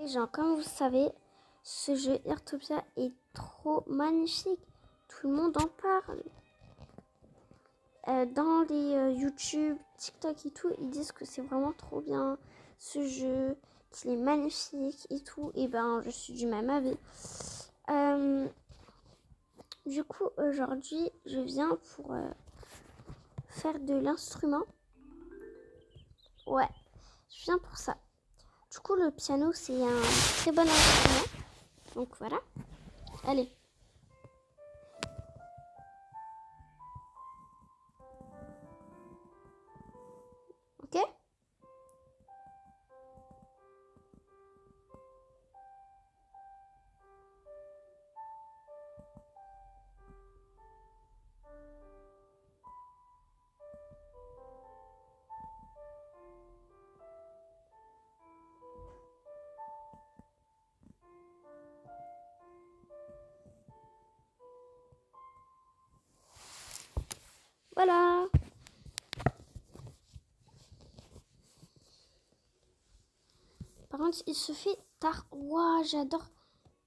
Et genre, comme vous savez, ce jeu Irtopia est trop magnifique. Tout le monde en parle. Dans les YouTube, TikTok et tout, ils disent que c'est vraiment trop bien ce jeu, qu'il est magnifique et tout. Et ben, je suis du même avis. Du coup, aujourd'hui, je viens pour faire de l'instrument. Ouais, je viens pour ça. Du coup, le piano, c'est un très bon instrument. Donc voilà. Allez. Ok ? Voilà. Par contre, il se fait tard. Waouh, j'adore.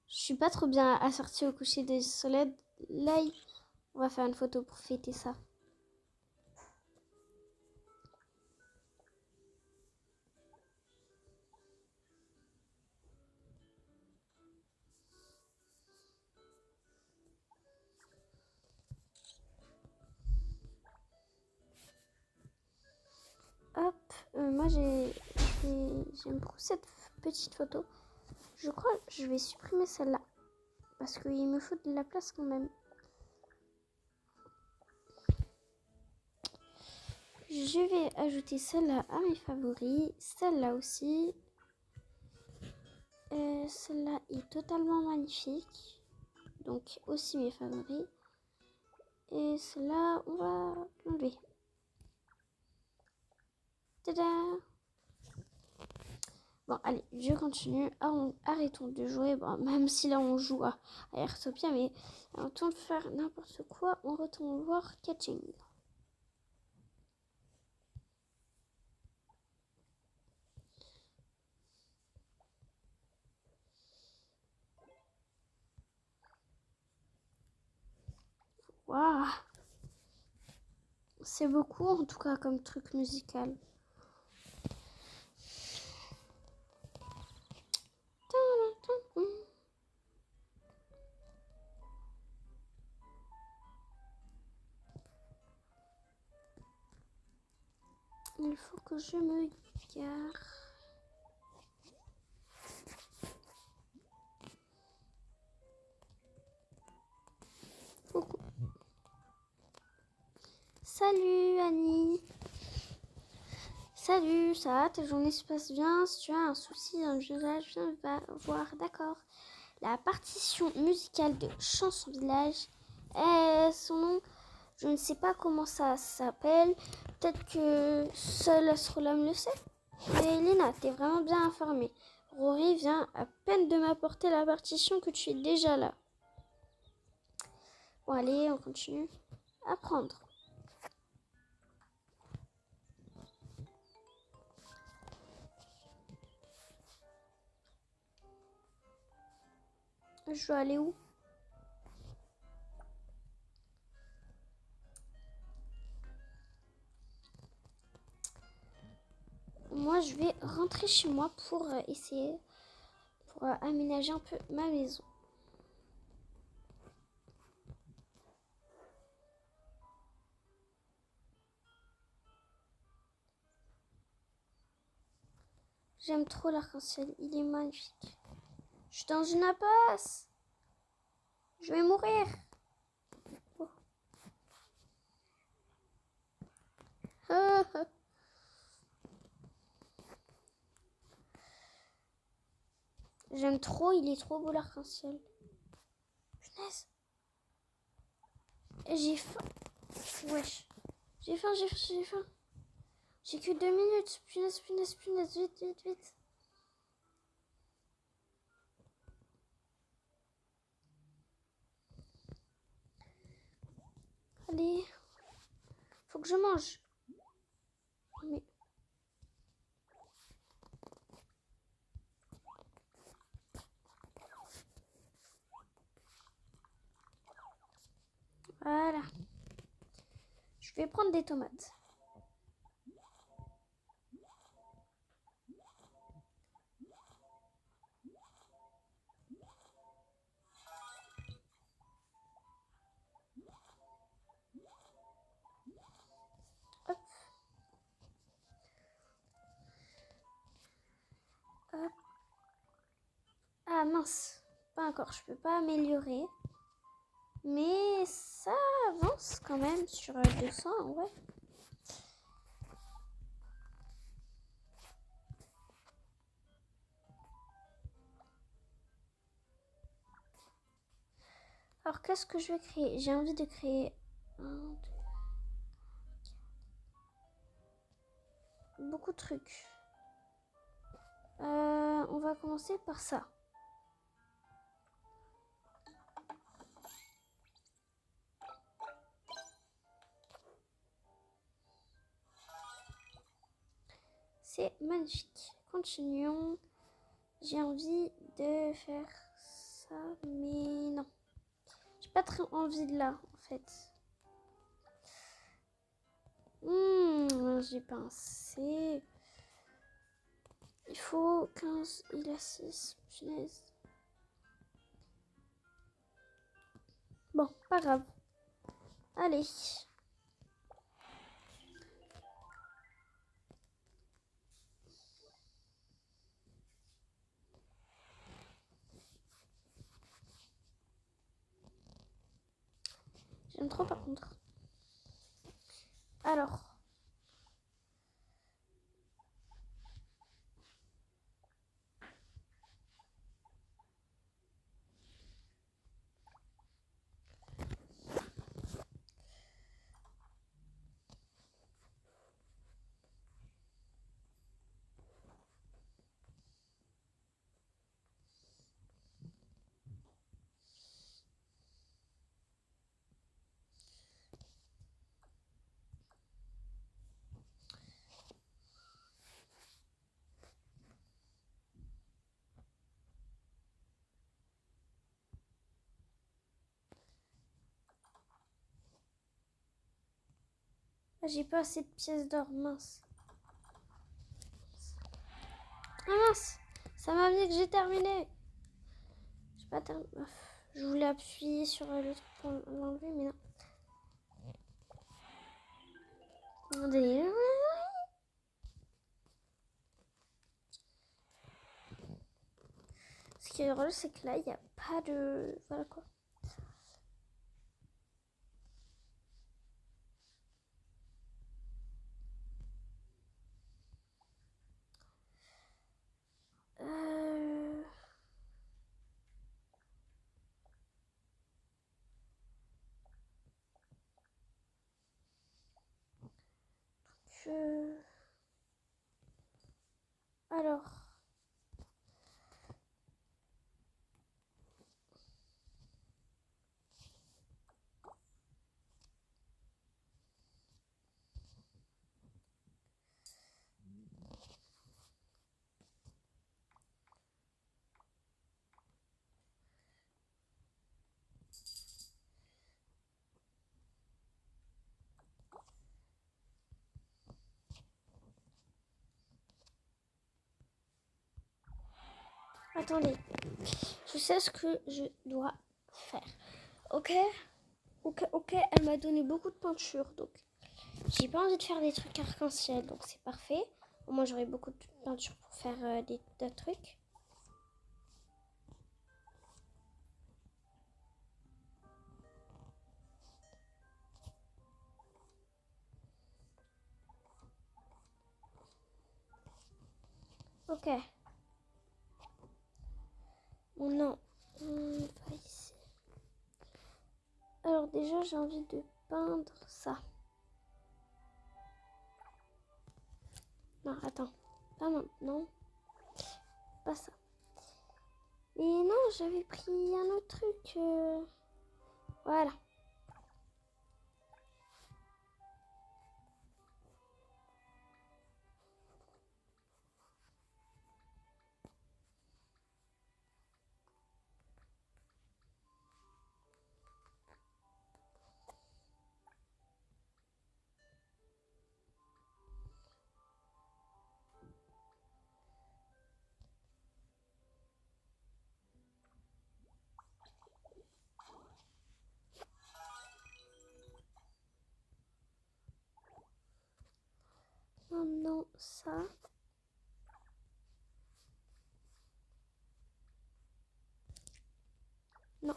Je suis pas trop bien assortie au coucher du soleil. On va faire une photo pour fêter ça. Hop, moi j'aime beaucoup cette petite photo. Je crois que je vais supprimer celle-là. Parce qu'il me faut de la place quand même. Je vais ajouter celle-là à mes favoris. Celle-là aussi. Celle-là est totalement magnifique. Donc aussi mes favoris. Et celle-là, on va l'enlever. Tada! Bon, allez, je continue. Arrêtons de jouer. Bon, même si là on joue à Airtopia, mais arrêtons de faire n'importe quoi. On retourne voir Catching. Waouh! C'est beaucoup en tout cas comme truc musical. Il faut que je me gare. Coucou. Salut Annie. Salut, ça va? Ta journée se passe bien? Si tu as un souci dans le village, viens voir. D'accord. La partition musicale de Chanson Village. Son nom, je ne sais pas comment ça s'appelle. Peut-être que seul Astrolabe le sait. Mais Lina, t'es vraiment bien informée. Rory vient à peine de m'apporter la partition que tu es déjà là. Bon, allez, on continue. Apprendre. Je dois aller où? Moi, je vais rentrer chez moi pour essayer, pour aménager un peu ma maison. J'aime trop l'arc-en-ciel, il est magnifique. Je suis dans une impasse. Je vais mourir. Oh. J'aime trop, il est trop beau l'arc-en-ciel. Punaise. J'ai faim. Wesh. J'ai faim. J'ai que 2 minutes. Punaise. Vite. Allez. Faut que je mange. Mais... vais prendre des tomates. Hop. Hop. Ah mince, pas encore, je peux pas améliorer. Mais ça avance quand même sur 200, ouais. Alors qu'est-ce que je vais créer? J'ai envie de créer beaucoup de trucs. On va commencer par ça. C'est magnifique. Continuons. J'ai envie de faire ça, mais non. J'ai pas très envie de là, en fait. J'ai pensé. Il faut 15, il a 6, punaise. Bon, pas grave. Allez. J'aime trop par contre. Alors. J'ai pas assez de pièces d'or, mince. Ah mince, ça m'a dit que j'ai terminé. J'ai pas terminé. Je voulais appuyer sur le truc pour l'enlever, mais non. Ce qui est drôle, c'est que là, il n'y a pas de... Voilà quoi. Alors... Attendez, je sais ce que je dois faire. Ok, elle m'a donné beaucoup de peinture, donc j'ai pas envie de faire des trucs arc-en-ciel, donc c'est parfait. Moi, j'aurai beaucoup de peinture pour faire d'autres trucs. Ok. Non, on va ici. Alors déjà, j'ai envie de peindre ça. Non, attends. Pas maintenant. Pas ça. Mais non, j'avais pris un autre truc. Voilà. ça. Non.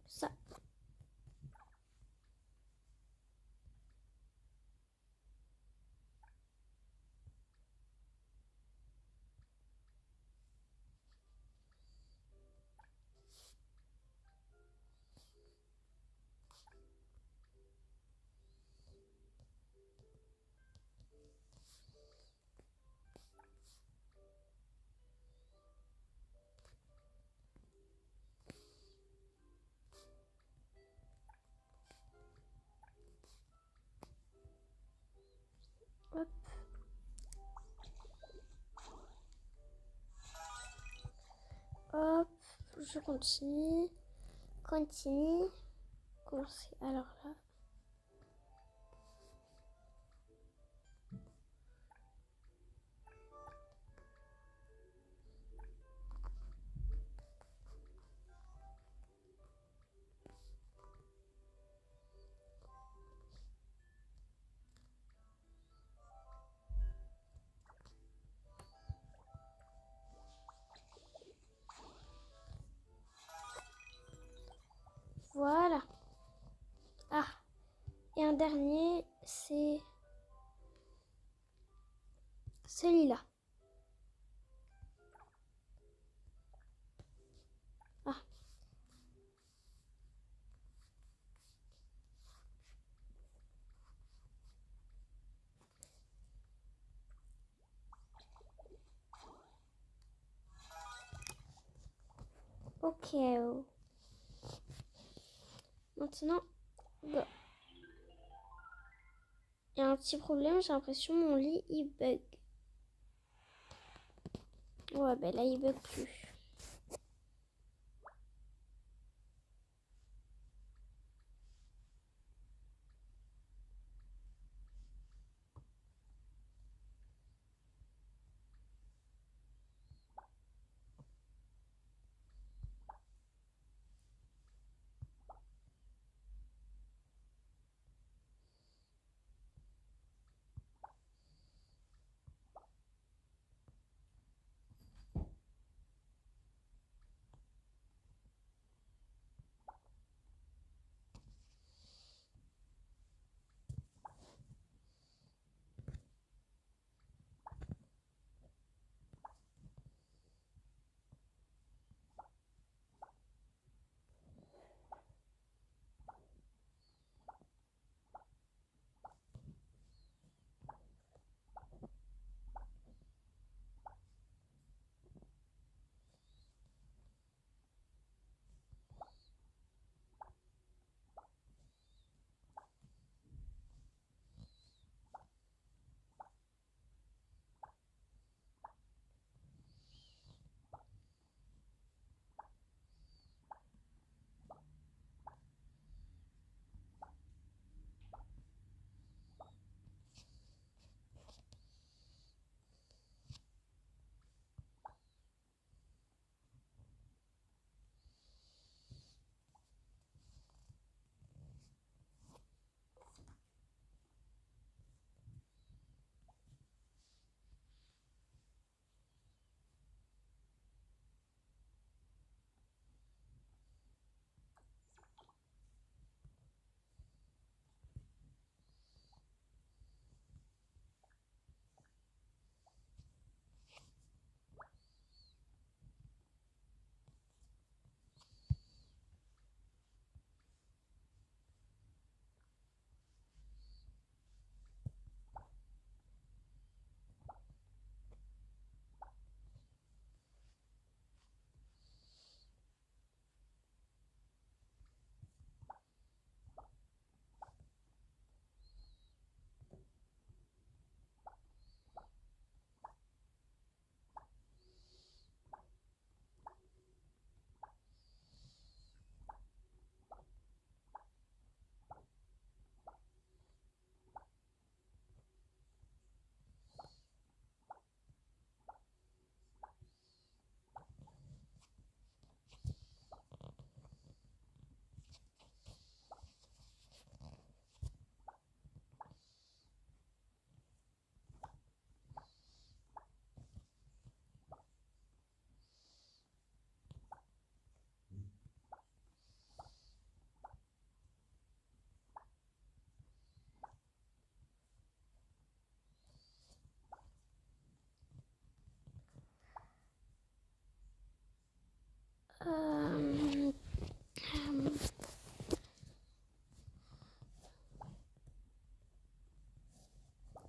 Ça. Hop. Hop. Je continue. Continue. Alors là. Voilà. Ah. Et un dernier, c'est celui-là. Ah. Ok. Maintenant, go. Il y a un petit problème, j'ai l'impression mon lit il bug. Ouais, ben là il bug plus.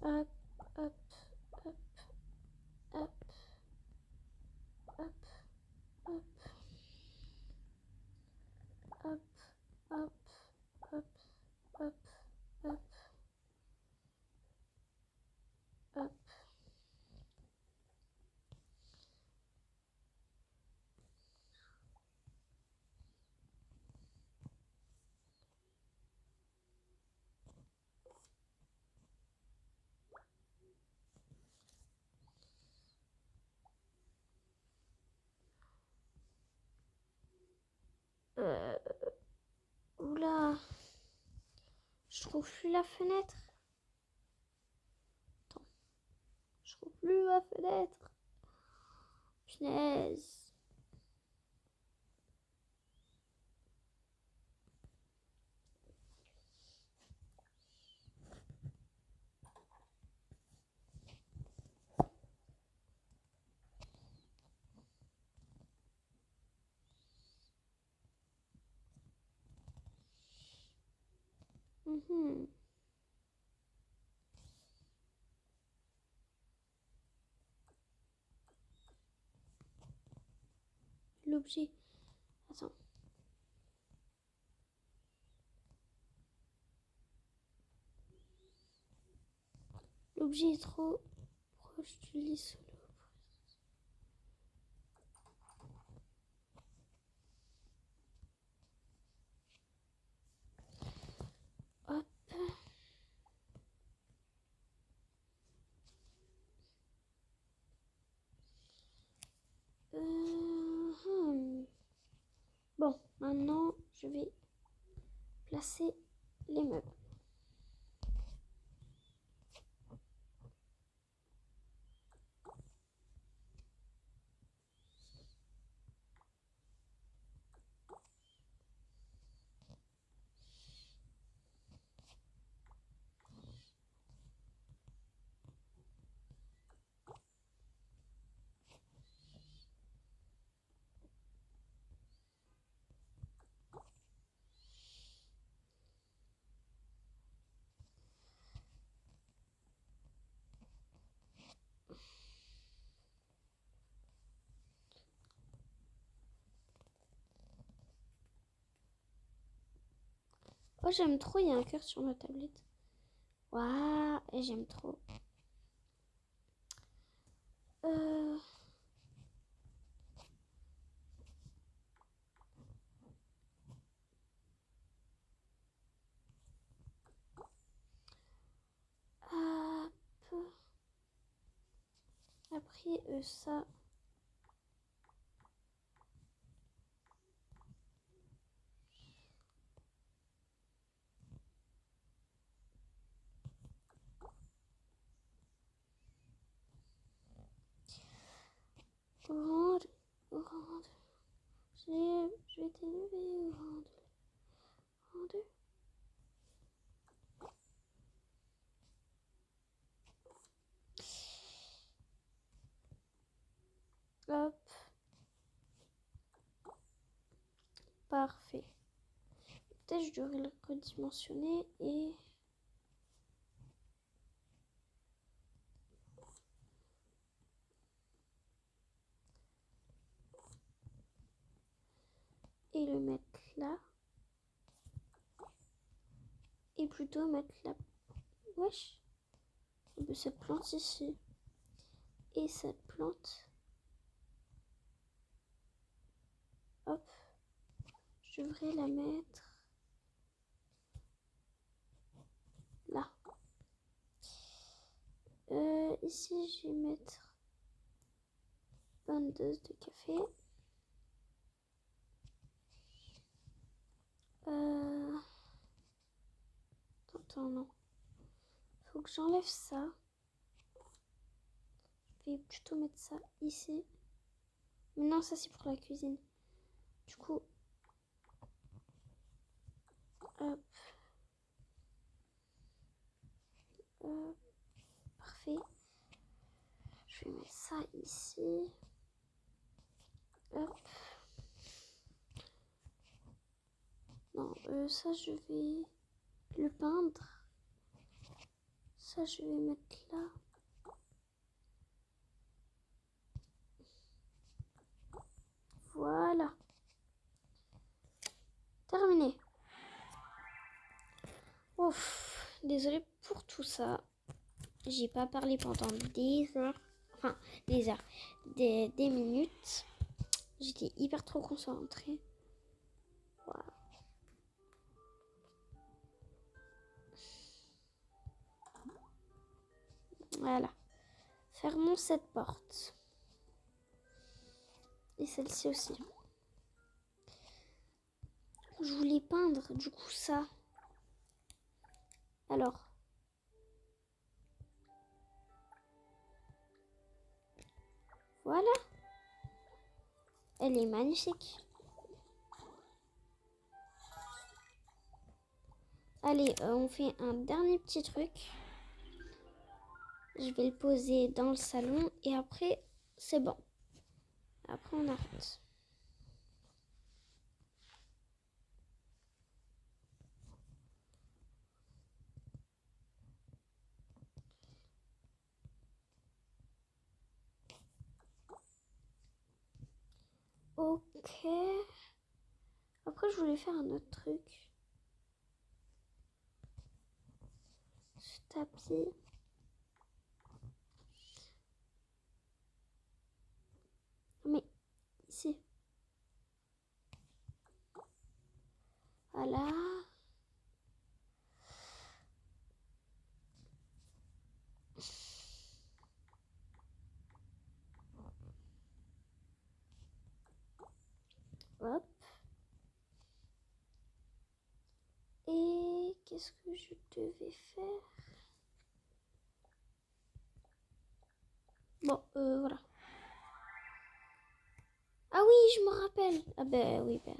Hop, hop, hop, hop, hop, hop, hop, hop, hop, hop, hop, hop. Oula, je trouve plus la fenêtre. Attends, je trouve plus la fenêtre. Punaise. L'objet. Attends. L'objet est trop proche du lit solo. Hop. Bon, maintenant, je vais placer les meubles. Oh, j'aime trop, il y a un cœur sur ma tablette. Waouh, et j'aime trop. Hop. Après, ça. Orange, orange. Je vais t'élever, orange. Orange. Hop. Parfait. Peut-être je devrais le redimensionner et... et le mettre là. Et plutôt mettre la... Wesh. Cette plante ici. Et cette plante. Hop. Je devrais la mettre là. Ici, je vais mettre une dose de café. Attends, non. Faut que j'enlève ça. Je vais plutôt mettre ça ici. Mais non, ça c'est pour la cuisine. Du coup, hop. Parfait. Je vais mettre ça ici. Hop. Non, ça je vais le peindre. Ça, je vais mettre là. Voilà. Terminé. Ouf, désolée pour tout ça. J'ai pas parlé pendant des heures. Enfin, des heures. Des minutes. J'étais hyper trop concentrée. Voilà. Voilà. Fermons cette porte. Et celle-ci aussi. Je voulais peindre du coup ça. Alors. Voilà. Elle est magnifique. Allez, on fait un dernier petit truc. Je vais le poser dans le salon et après, c'est bon. Après, on arrête. Ok. Après, je voulais faire un autre truc. Ce tapis. Mais ici. Voilà. Hop. Et qu'est-ce que je devais faire? Bon, voilà. Ah oui, je me rappelle. Ah ben oui, ben.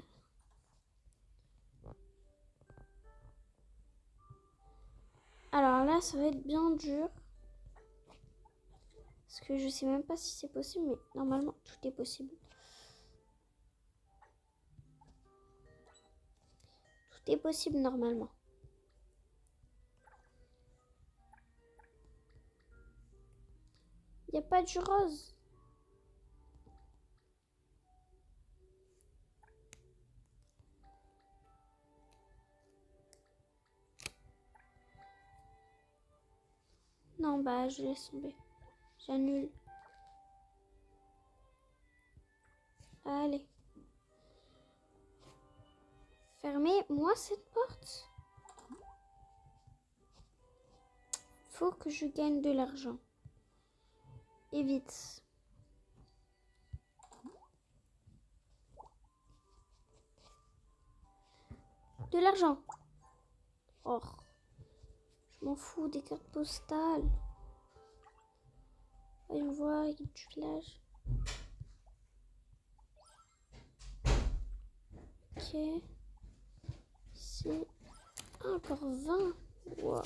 Alors là, ça va être bien dur. Parce que je sais même pas si c'est possible, mais normalement, tout est possible. Tout est possible normalement. Il n'y a pas du rose. Non, bah je laisse tomber. J'annule. Allez. Fermez-moi cette porte. Faut que je gagne de l'argent. Et vite. De l'argent. Oh. Je m'en fous des cartes postales. Voyons voir, du village. Ok. Ici. Encore 20. Wow.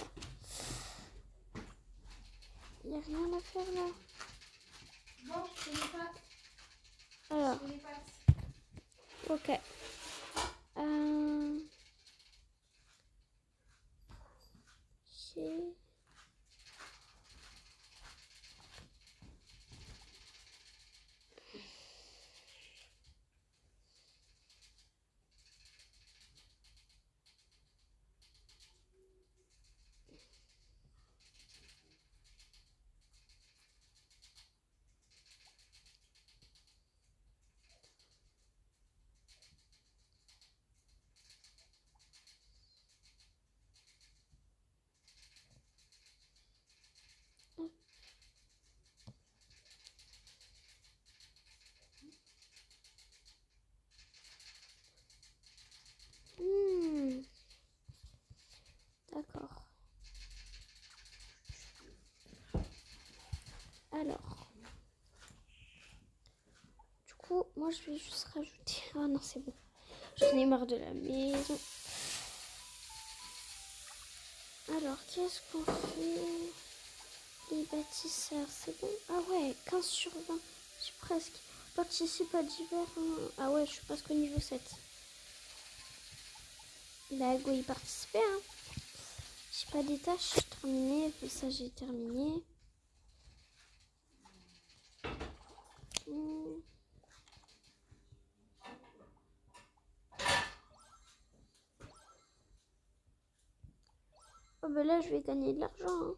Il n'y a rien à faire là. Bon, je fais les pâtes. Alors. Je fais les pâtes. Ok. Ok. D'accord. Alors. Du coup, moi je vais juste rajouter. Ah non, c'est bon. J'en ai marre de la maison. Alors, qu'est-ce qu'on fait? Les bâtisseurs, c'est bon? Ah ouais, 15 sur 20. Je suis presque. Participe à divers. Ah ouais, je suis presque au niveau 7. Bah, go y participer, hein. J'ai Pas des tâches terminées. Ça, j'ai terminé. Oh, ben là, je vais gagner de l'argent. Hein.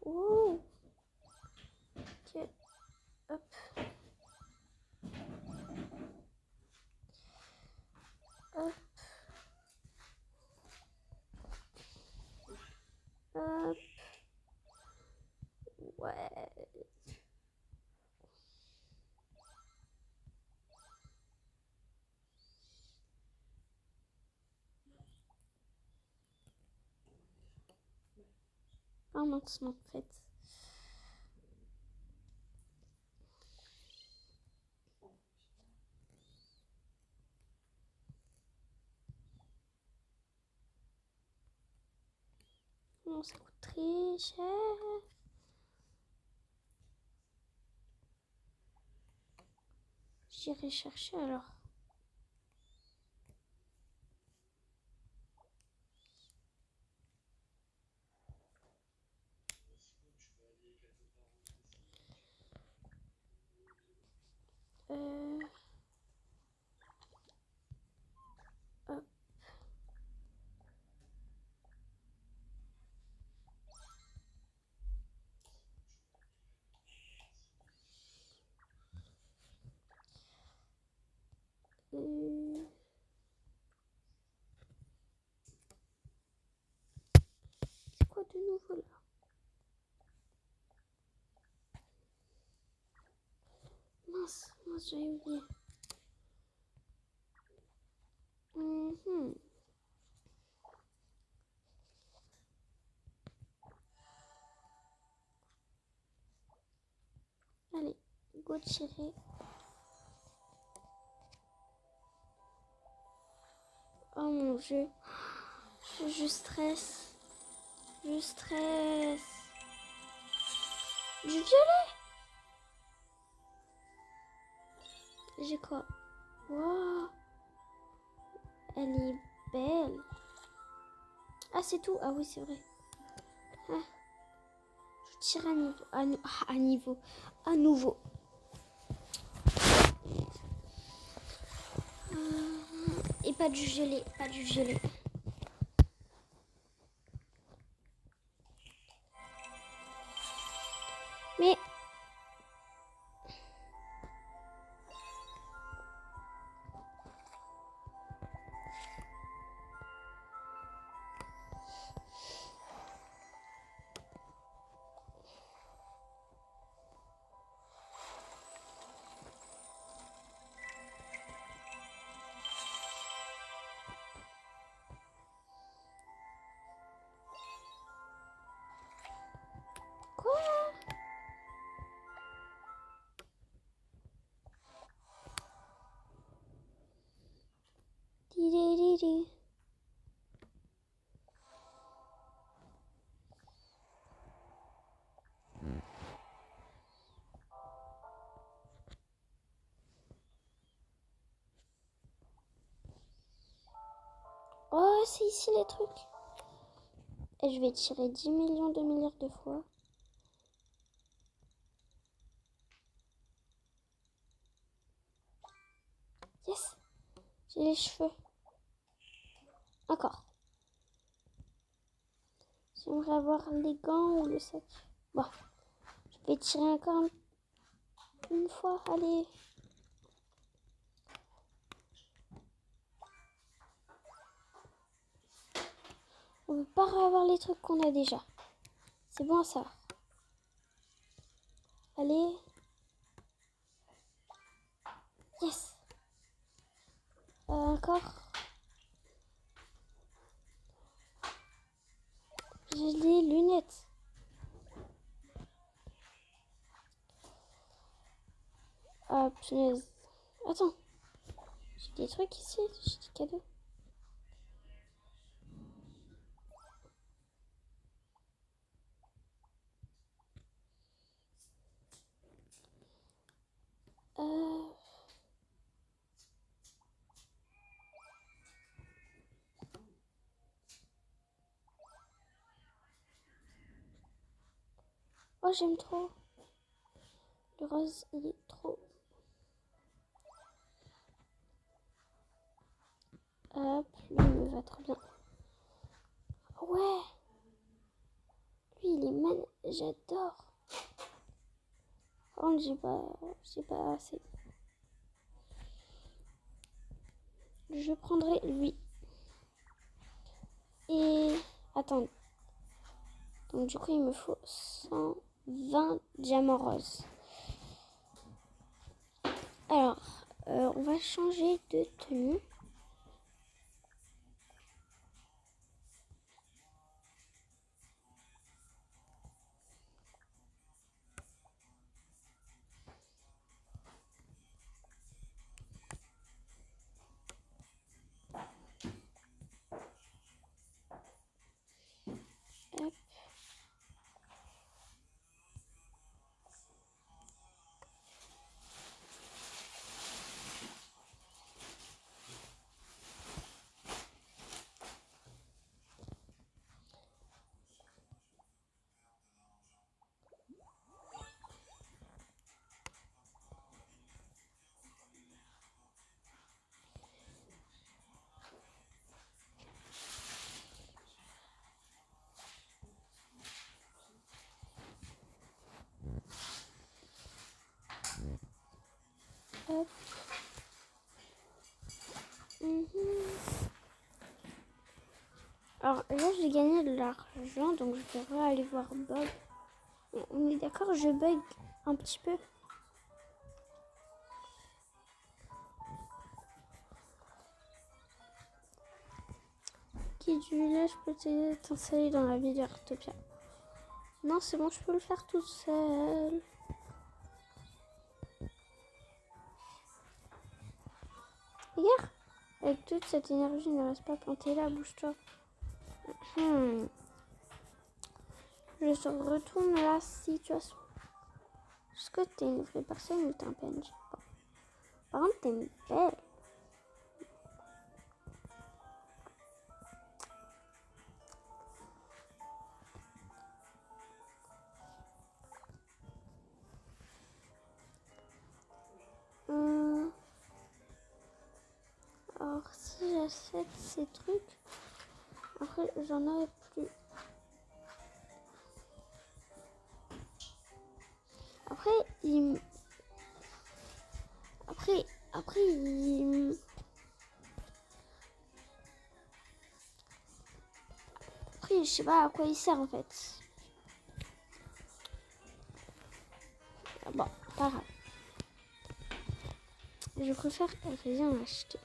Oh. Ok. Hop. Hop. Hop. Ouais. Pas maintenant, en fait. Non, ça coûte très cher. J'irai chercher alors. Hop. C'est quoi de nouveau là? Mince, j'avais oublié. Allez, go tirer. Oh mon dieu. Je stresse. Je stresse. Du violet. J'ai quoi? Wow. Elle est belle. Ah, c'est tout? Ah oui, c'est vrai. Ah. Je tire à niveau. À niveau. À nouveau. Et pas du gelé. Pas du gelé. Mais... Quoi? Di. Oh, c'est ici les trucs. Et je vais tirer 10 millions de milliards de fois. Yes. J'ai les cheveux. Encore. J'aimerais avoir les gants ou le sac. Bon. Je vais tirer encore une fois. Allez. On ne peut pas avoir les trucs qu'on a déjà. C'est bon ça. Allez. Yes. Encore. J'ai les lunettes. Ah, punaise. Attends. J'ai des trucs ici. J'ai des cadeaux. Oh, j'aime trop. Le rose, il est trop. Hop, lui, il me va trop bien. Ouais. Lui, il est magnifique. J'adore. Par contre, j'ai pas assez. Je prendrai lui. Et attends. Donc du coup, il me faut 120 diamants roses. Alors, on va changer de tenue. Hop. Hop. Alors là, j'ai gagné de l'argent, donc je devrais aller voir Bob. On est d'accord, je bug un petit peu. Qui du village peut t'installer dans la ville d'Artopia? Non, c'est bon, je peux le faire toute seule. Regarde, avec toute cette énergie, ne reste pas planté là, bouge-toi. Je retourne à la situation. Est-ce que t'es une vraie personne ou t'es un PNJ? Par contre, t'es une belle. Alors, si j'achète ces trucs, après, j'en aurai plus. Après, je sais pas à quoi il sert en fait. Bon, pas grave. Je préfère rien acheter.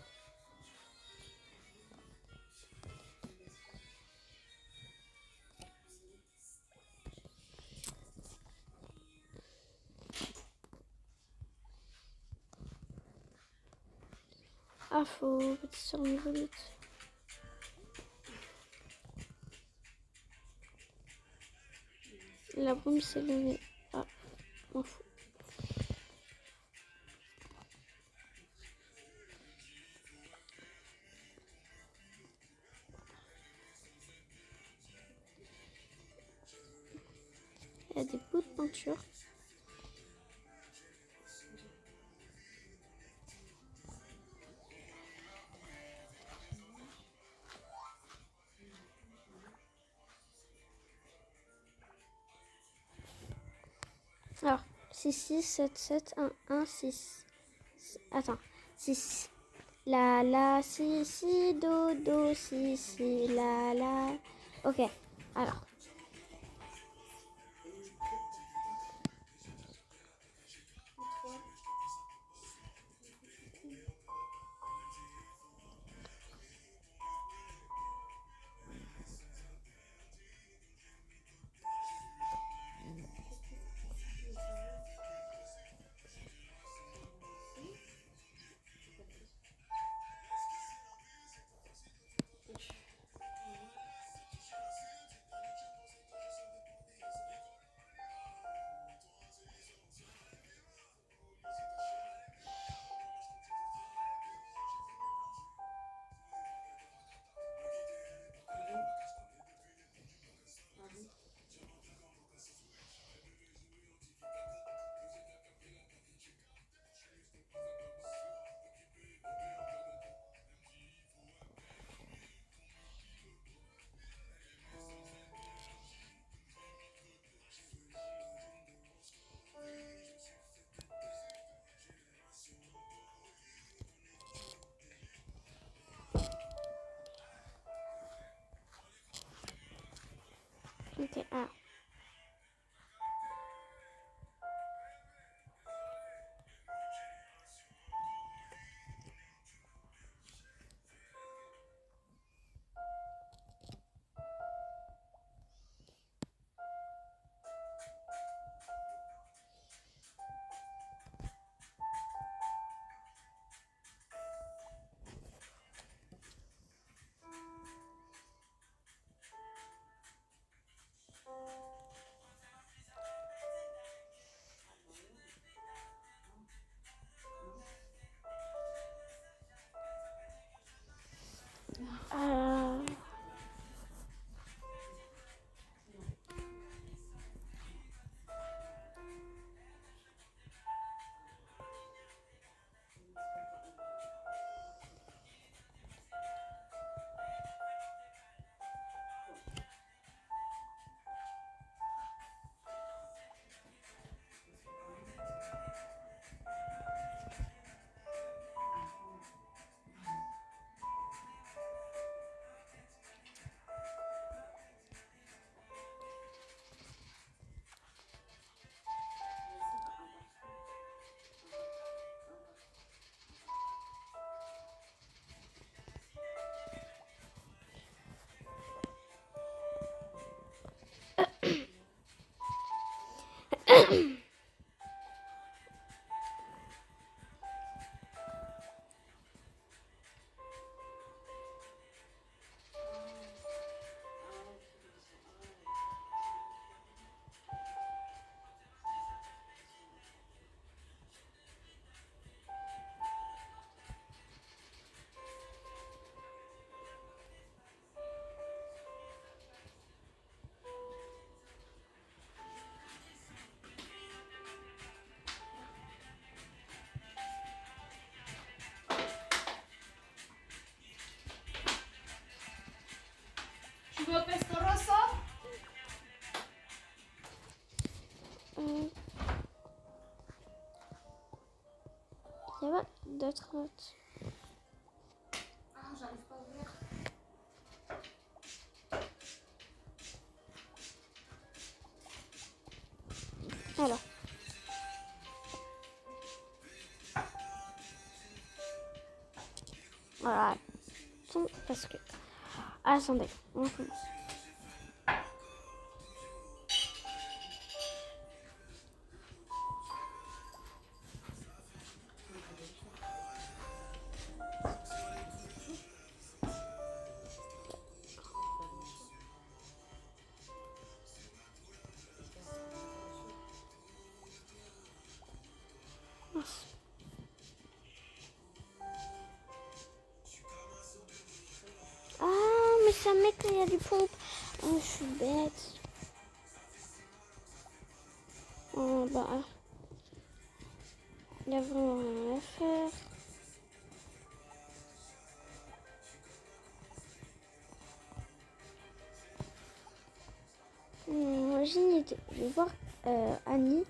Ah, faut petit sur niveau 8. La brume s'est levée. Ah, m'en fous. Il y a des bouts de peinture. Alors, 6, 6, 7, 7, 1, 1, 6. Attends, 6. La, si, si, do, si, la. Ok, alors. Tu veux pescaroso? Il y a pas d'autres notes. Ah, j'arrive pas à ouvrir. Alors. Voilà. Parce que... Attendez, on commence. Ah, mais ça met quand il y a du pompe. Oh, je suis bête. Oh, bah. Il y a vraiment rien à faire. Moi, j'ai une idée. Je vais voir Annie.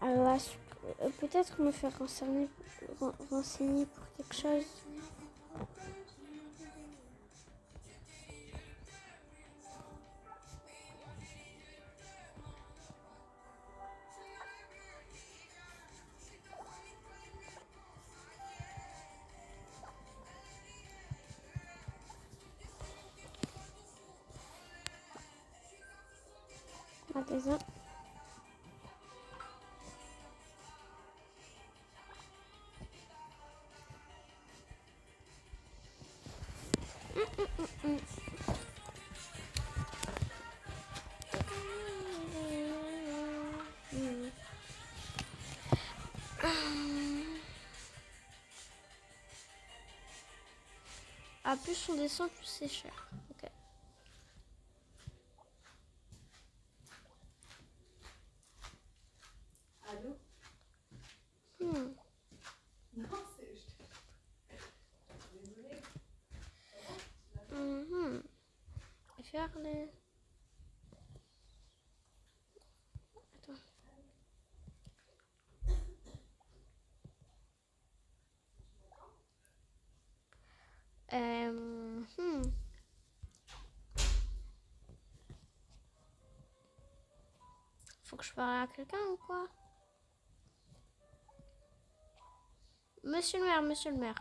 Elle va peut-être me faire renseigner pour quelque chose. Magasin. Ah, plus on descend, plus c'est cher. Ok. Allô? Non, c'est... Désolée. Faire les... Attends. Faut que je parle à quelqu'un ou quoi? Monsieur le maire, monsieur le maire.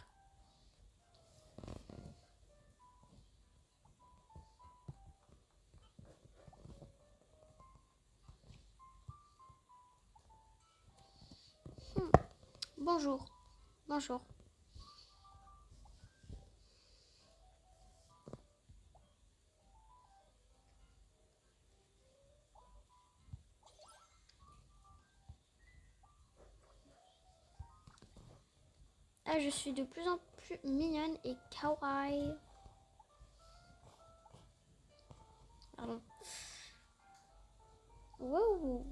Bonjour. Bonjour. Ah, je suis de plus en plus mignonne et kawaii. Pardon. Wow.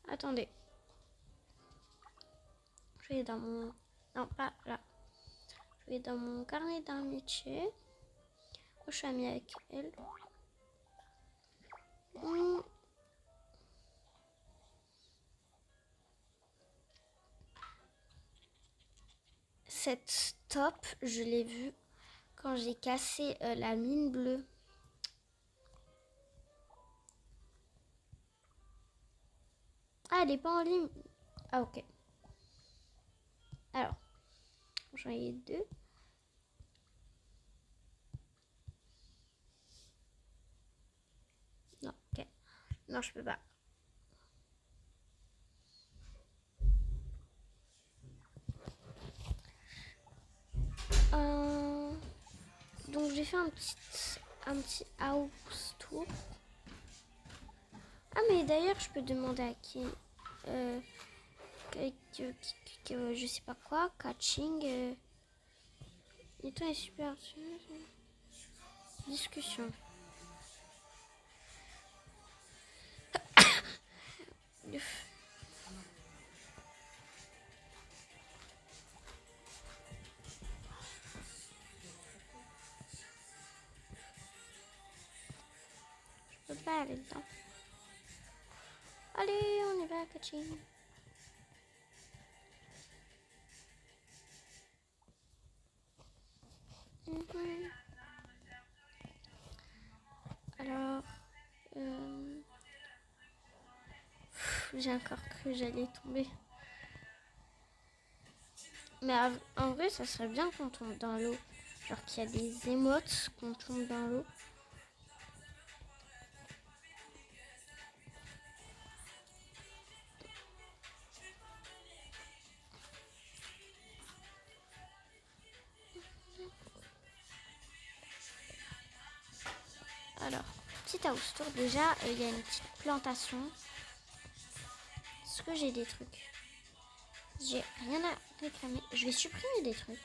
Attendez. Je vais dans mon... Non, pas là. Je vais dans mon carnet d'amitié. Je suis amie avec elle. Cette top, je l'ai vue quand j'ai cassé la mine bleue. Ah, elle est pas en ligne. Ah, ok. Alors, j'en ai deux. Non, ok. Non, je peux pas. Donc j'ai fait un petit house tour. Ah mais d'ailleurs je peux demander à qui je sais pas quoi, catching. Et toi est super. Discussion. Je peux pas aller dedans. Allez, on y va, catching. Alors, j'ai encore cru que j'allais tomber. Mais en vrai, ça serait bien qu'on tombe dans l'eau. Genre qu'il y a des émotes qu'on tombe dans l'eau. Alors, petit house tour. Déjà, il y a une petite plantation. Est-ce que j'ai des trucs? J'ai rien à réclamer. Je vais supprimer des trucs.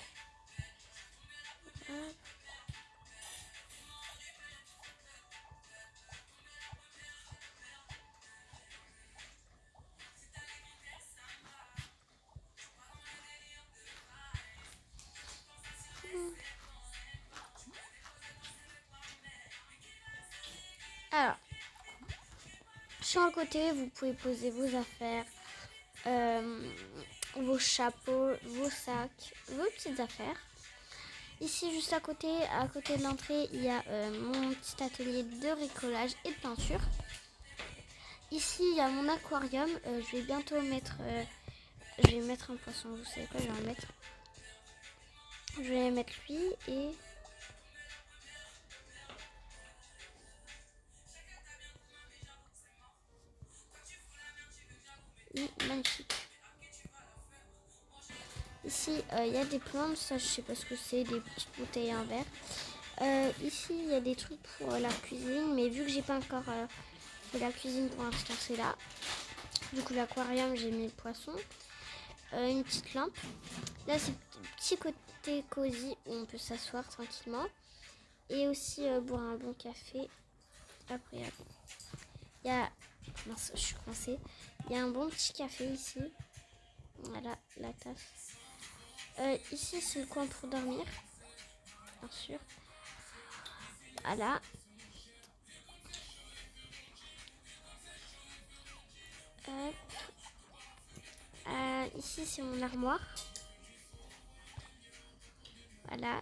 Alors, sur le côté, vous pouvez poser vos affaires, vos chapeaux, vos sacs, vos petites affaires. Ici, juste à côté de l'entrée, il y a mon petit atelier de bricolage et de peinture. Ici, il y a mon aquarium. Je vais bientôt mettre... je vais mettre un poisson. Vous savez quoi, je vais en mettre. Je vais mettre lui et... magnifique. Ici, il y a des plantes. Ça, je sais pas ce que c'est. Des petites bouteilles en verre. Ici, il y a des trucs pour la cuisine. Mais vu que j'ai pas encore fait la cuisine pour l'instant, c'est là. Du coup, l'aquarium, j'ai mis le poisson. Une petite lampe. Là, c'est le petit côté cosy où on peut s'asseoir tranquillement. Et aussi boire un bon café. Après, il y a... Mince, je suis coincée. Il y a un bon petit café ici. Voilà, la tasse. Ici, c'est le coin pour dormir. Bien sûr. Voilà. Ici, c'est mon armoire. Voilà.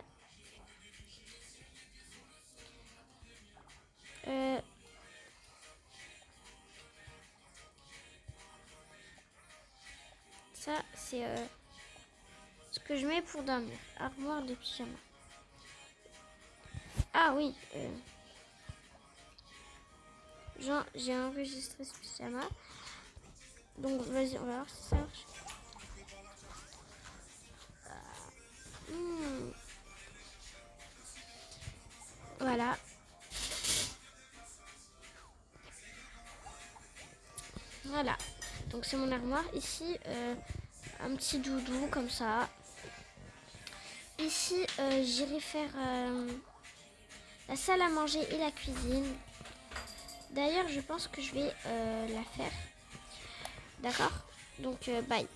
Ça, c'est ce que je mets pour dormir. Armoire de pyjama. Ah oui. Genre, j'ai enregistré ce pyjama. Donc, vas-y, on va voir si ça marche. Voilà. Voilà. Donc, c'est mon armoire. Ici, un petit doudou comme ça. Ici, j'irai faire la salle à manger et la cuisine. D'ailleurs, je pense que je vais la faire. D'accord? Donc, bye.